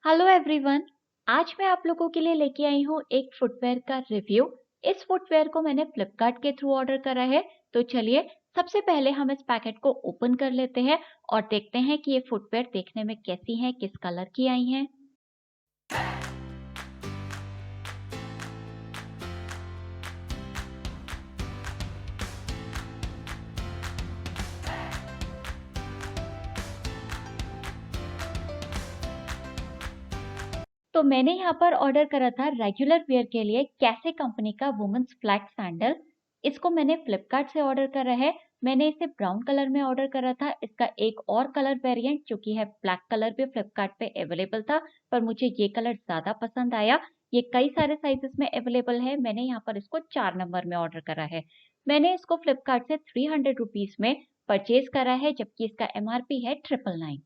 Hello everyone. आज मैं आप लोगों के लिए लेके आई हूँ एक फुटवेयर का रिव्यू। इस फुटवेयर को मैंने फ्लिपकार्ट के थ्रू ऑर्डर करा है। तो चलिए सबसे पहले हम इस पैकेट को ओपन कर लेते हैं और देखते हैं कि ये फुटवेयर देखने में कैसी हैं, किस कलर की आई हैं। तो मैंने यहाँ पर ऑर्डर करा था रेगुलर वेयर के लिए कैसे कंपनी का वुमेन्स फ्लैट सैंडल। इसको मैंने फ्लिपकार्ट से ऑर्डर करा है। मैंने इसे ब्राउन कलर में ऑर्डर करा था। इसका एक और कलर वेरिएंट जो कि है ब्लैक कलर भी फ्लिपकार्ट पे अवेलेबल था, पर मुझे ये कलर ज्यादा पसंद आया। ये कई सारे साइजेस में अवेलेबल है। मैंने यहाँ पर इसको 4 नंबर में ऑर्डर करा है। मैंने इसको फ्लिपकार्ट से 300 रुपीज में परचेज करा है, जबकि इसका एमआरपी है 999।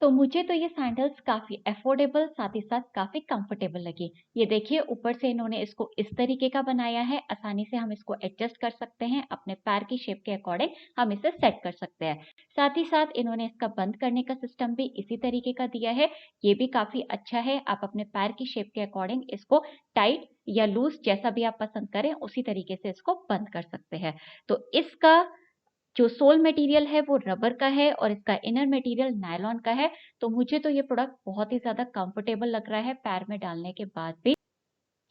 तो मुझे तो ये सैंडल्स काफ़ी अफोर्डेबल साथ ही साथ काफ़ी कंफर्टेबल लगी। ये देखिए ऊपर से इन्होंने इसको इस तरीके का बनाया है, आसानी से हम इसको एडजस्ट कर सकते हैं, अपने पैर की शेप के अकॉर्डिंग हम इसे सेट कर सकते हैं। साथ ही साथ इन्होंने इसका बंद करने का सिस्टम भी इसी तरीके का दिया है। ये भी काफ़ी अच्छा है। आप अपने पैर की शेप के अकॉर्डिंग इसको टाइट या लूज जैसा भी आप पसंद करें उसी तरीके से इसको बंद कर सकते हैं। तो इसका जो सोल मटेरियल है वो रबर का है और इसका इनर मटेरियल नायलॉन का है। तो मुझे तो ये प्रोडक्ट बहुत ही ज़्यादा कंफर्टेबल लग रहा है पैर में डालने के बाद भी।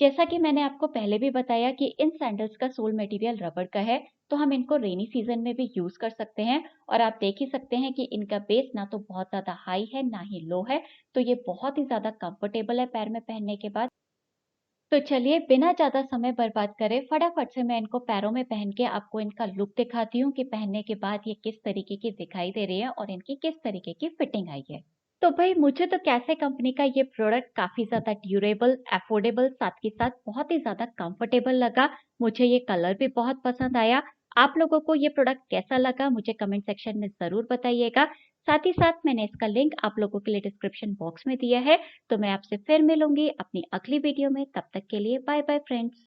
जैसा कि मैंने आपको पहले भी बताया कि इन सैंडल्स का सोल मटेरियल रबर का है, तो हम इनको रेनी सीजन में भी यूज़ कर सकते हैं। और आप देख ही सकते हैं कि इनका बेस ना तो बहुत ज़्यादा हाई है ना ही लो है, तो ये बहुत ही ज़्यादा कंफर्टेबल है पैर में पहनने के बाद। तो चलिए बिना ज़्यादा समय बर्बाद करे फटाफट से मैं इनको पैरों में पहन के आपको इनका लुक दिखाती हूँ कि पहनने के बाद ये किस तरीके की दिखाई दे रही है और इनकी किस तरीके की फिटिंग आई है। तो भाई मुझे तो कैसे कंपनी का ये प्रोडक्ट काफ़ी ज़्यादा ड्यूरेबल, अफोर्डेबल साथ ही साथ बहुत ही ज़्यादा कंफर्टेबल लगा। मुझे ये कलर भी बहुत पसंद आया। आप लोगों को ये प्रोडक्ट कैसा लगा मुझे कमेंट सेक्शन में ज़रूर बताइएगा। साथ ही साथ मैंने इसका लिंक आप लोगों के लिए डिस्क्रिप्शन बॉक्स में दिया है। तो मैं आपसे फिर मिलूंगी अपनी अगली वीडियो में। तब तक के लिए बाय बाय फ्रेंड्स।